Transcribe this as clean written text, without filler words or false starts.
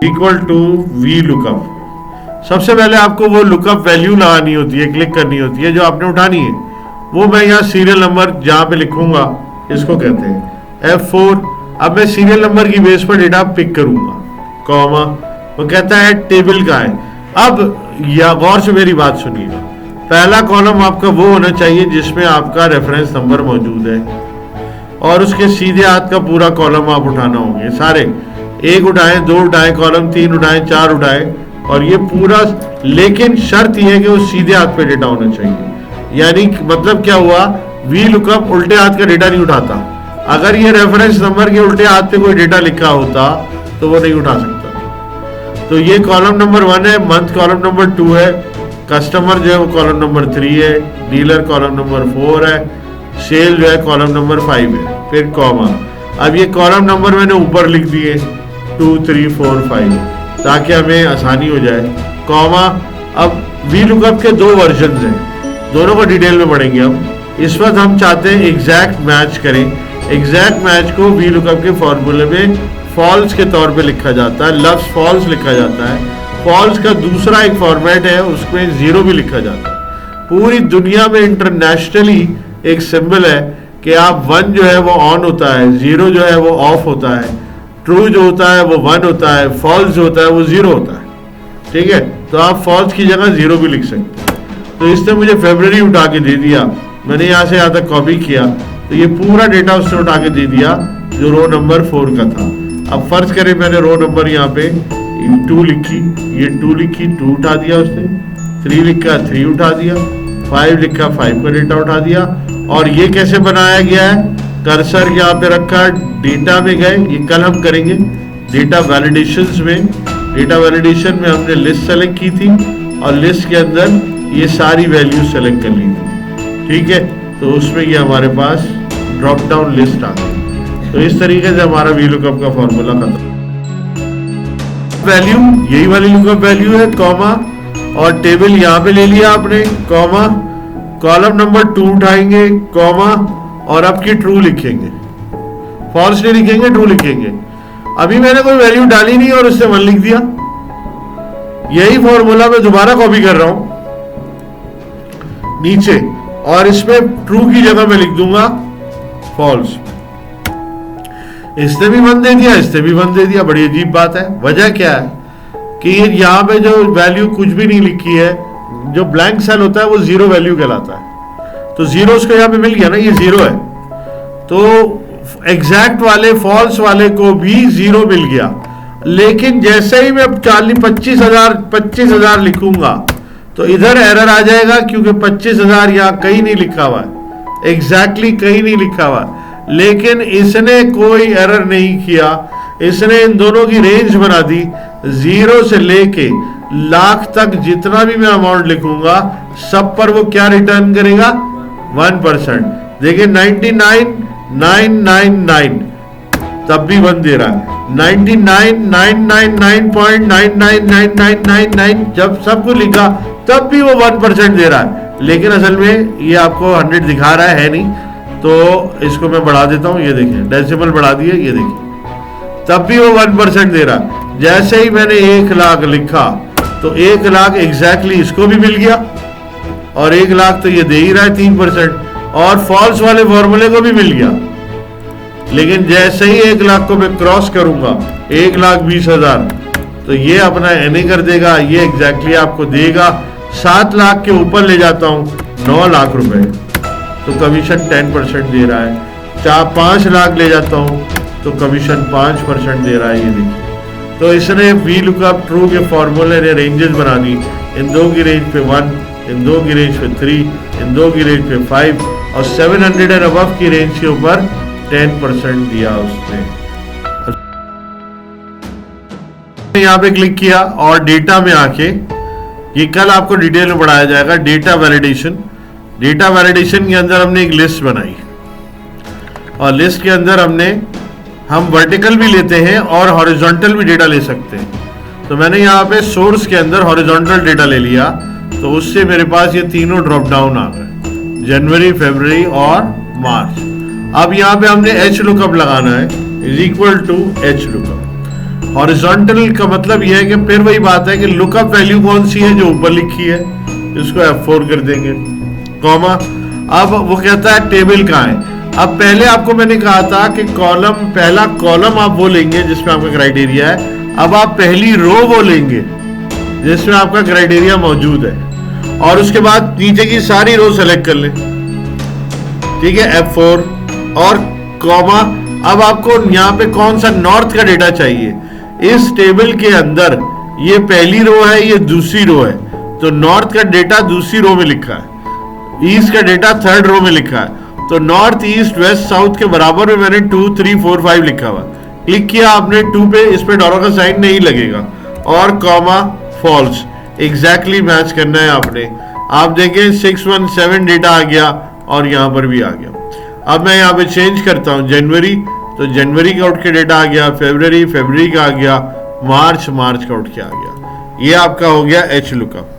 Equal to V lookup. सबसे पहले आपको वो लुकअप वैल्यू लगानी होती है, क्लिक करनी होती है जो आपने उठानी है। वो मैं यहाँ सीरियल नंबर जहाँ पे लिखूंगा इसको कहते हैं F4। अब मैं सीरियल नंबर की बेस पर डेटा पिक करूंगा, कॉमा, वो कहता है टेबल का है। अब या गौर से मेरी बात सुनिएगा, पहला कॉलम आपका वो होना चाहिए जिसमें आपका रेफरेंस नंबर मौजूद है, और उसके सीधे हाथ का पूरा कॉलम आप उठाना होंगे सारे। एक उठाएं, दो उठाएं कॉलम, तीन उठाएं, चार उठाएं, और ये पूरा। लेकिन शर्त यह है कि वो सीधे हाथ पे डेटा होना चाहिए। यानी मतलब क्या हुआ, वी लुकअप उल्टे हाथ का डेटा नहीं उठाता। अगर ये रेफरेंस नंबर के उल्टे हाथ पे कोई डेटा लिखा होता तो वो नहीं उठा सकता। तो ये कॉलम नंबर 1 है, मंथ कॉलम नंबर 2 है, कस्टमर जो है वो कॉलम नंबर 3 है, डीलर कॉलम नंबर 4 है, सेल जो है कॉलम नंबर 5 है, फिर कॉमा। अब ये कॉलम नंबर मैंने ऊपर लिख दिए 2, 3, 4, 5 ताकि हमें आसानी हो जाए, कॉमा। अब वी लुकअप के 2 वर्जन हैं, दोनों को डिटेल में पढ़ेंगे हम। इस वक्त हम चाहते हैं एग्जैक्ट मैच करें। एग्जैक्ट मैच को वी लुकअप के फॉर्मूले में फॉल्स के तौर पे लिखा जाता है, लफ्ज फॉल्स लिखा जाता है। फॉल्स का दूसरा एक फॉर्मेट है, उसमें 0 भी लिखा जाता है। पूरी दुनिया में इंटरनेशनली एक सिंबल है कि आप 1 जो है वो ऑन होता है, 0 जो है वो ऑफ होता है, ट्रू जो होता है वो 1 होता है, फॉल्स जो होता है वो 0 होता है। ठीक है, तो आप फॉल्स की जगह 0 भी लिख सकते हैं। तो इसने मुझे फरवरी उठा के दे दिया, मैंने यहाँ से यहाँ तक कॉपी किया, तो ये पूरा डेटा उसने उठा के दे दिया जो रो नंबर 4 का था। अब फर्ज करें मैंने रो नंबर यहाँ पे 2 लिखी, ये 2 लिखी, 2 उठा दिया उसने, 3 लिखा, 3 उठा दिया, 5 लिखा, 5 का डेटा उठा दिया। और ये कैसे बनाया गया है, कर्सर यहाँ पे रखा, डेटा में गए, ये कल हम करेंगे डेटा वैलिडेशंस में। डेटा वैलिडेशन में हमने लिस्ट सेलेक्ट की थी और लिस्ट के अंदर ये सारी वैल्यू सेलेक्ट कर ली थी। ठीक है, तो उसमें ये हमारे पास ड्रॉप डाउन लिस्ट आ गई। तो इस तरीके से हमारा वी लुकअप का फॉर्मूला खत्म। वैल्यू यही वाली लुकअप वैल्यू है, कॉमा, और टेबल यहाँ पे ले लिया आपने, कॉमा, कॉलम नंबर 2 उठाएंगे, कॉमा, और आपकी ट्रू लिखेंगे, फॉल्स नहीं लिखेंगे, ट्रू लिखेंगे। अभी मैंने कोई वैल्यू डाली नहीं और उससे 1 लिख दिया। यही फॉर्मूला मैं दोबारा कॉपी कर रहा हूं नीचे, और इसमें ट्रू की जगह मैं लिख दूंगा फॉल्स। इसने भी 1 दे दिया, इसने भी 1 दे दिया। बड़ी अजीब बात है। वजह क्या है कि यहाँ पे जो वैल्यू कुछ भी नहीं लिखी है, जो ब्लैंक सेल होता है वो 0 वैल्यू कहलाता है। तो 0 उसको यहाँ पे मिल गया ना, ये 0 है। तो एग्जैक्ट वाले फॉल्स वाले को भी 0 मिल गया। लेकिन जैसे ही मैं 25,000 लिखूंगा तो इधर एरर आ जाएगा, क्योंकि 25,000 यहाँ कहीं नहीं लिखा हुआ है, एग्जैक्टली कहीं नहीं लिखा हुआ है। लेकिन इसने कोई एरर नहीं किया, इसने इन दोनों की रेंज बना दी। 0 से लेके लाख तक जितना भी मैं अमाउंट लिखूंगा सब पर वो क्या रिटर्न करेगा, 1%। देखिए 99,999 तब भी 1 दे रहा है, 99,999.999999 जब सब कुछ लिखा तब भी वो 1% दे रहा है। लेकिन असल में ये आपको 100 दिखा रहा है नहीं, तो इसको मैं बढ़ा देता हूं। ये देखिए डेसिमल बढ़ा दिए, ये देखिए तब भी वो 1% दे रहा है। जैसे ही मैंने 1 लाख लिखा तो 1 लाख एग्जैक्टली इसको भी मिल गया, और 1 लाख तो ये दे ही रहा है 3%, और फॉल्स वाले फॉर्मूले को भी मिल गया। लेकिन जैसे ही 1 लाख को मैं क्रॉस करूंगा 1,20,000, तो ये अपना एने कर देगा, ये एग्जैक्टली आपको देगा। 7 लाख के ऊपर ले जाता हूं 9 लाख रुपए, तो कमीशन 10% दे रहा है। 5 लाख ले जाता हूं तो कमीशन 5% दे रहा है। ये देखिए, तो इसने वी लुकअप ट्रू के फॉर्मूले ने रेंजेस बना दी। इन 2 की रेंज पे 1, इन 2 की रेंज पे 3, इन 2 की रेंज पे 5, और 700 एंड अबव की रेंज के ऊपर 10% दिया उसने। यहाँ पे क्लिक किया और डेटा में आके, ये कल आपको डिटेल में पढ़ाया जाएगा, डेटा वैलिडेशन। डेटा वैलिडेशन के अंदर हमने एक लिस्ट बनाई, और लिस्ट के अंदर हम वर्टिकल भी लेते हैं और हॉरिजॉन्टल भी डेटा ले सकते हैं। तो मैंने यहाँ पे सोर्स के अंदर हॉरिजॉन्टल डेटा ले लिया, तो उससे मेरे पास ये तीनों ड्रॉप डाउन आ गए, जनवरी, फरवरी और मार्च। अब यहाँ पे हमने एच लुकअप लगाना है, is equal to H lookup. Horizontal का मतलब यह है कि फिर वही बात है कि लुकअप वैल्यू कौन सी है जो ऊपर लिखी है, इसको F4 कर देंगे, कॉमा। अब वो कहता है टेबल कहाँ है। अब पहले आपको मैंने कहा था कि कॉलम, पहला कॉलम आप वो लेंगे जिसमें आपका क्राइटेरिया है। अब आप पहली रो वो लेंगे जिसमें आपका क्राइटेरिया मौजूद है, और उसके बाद नीचे की सारी रो सेलेक्ट कर लें, ठीक है, F4 और कॉमा। अब आपको यहाँ पे कौन सा नॉर्थ का डेटा चाहिए। इस टेबल के अंदर ये पहली रो है, ये दूसरी रो है, तो नॉर्थ का डेटा दूसरी रो में लिखा है, ईस्ट का डेटा थर्ड रो में लिखा है, तो नॉर्थ ईस्ट वेस्ट साउथ के बराबर में मैंने 2 3 4 5 लिखा हुआ। क्लिक किया आपने 2 पे, इस पे डॉलर का साइन नहीं लगेगा, और कॉमा फॉल्स, एग्जैक्टली मैच करना है आपने। आप देखें 617 डेटा आ गया और यहाँ पर भी आ गया। अब मैं यहाँ पे चेंज करता हूँ जनवरी, तो जनवरी का उठ के डेटा आ गया, फरवरी का आ गया, मार्च का उठ के आ गया। ये आपका हो गया H लुकअप।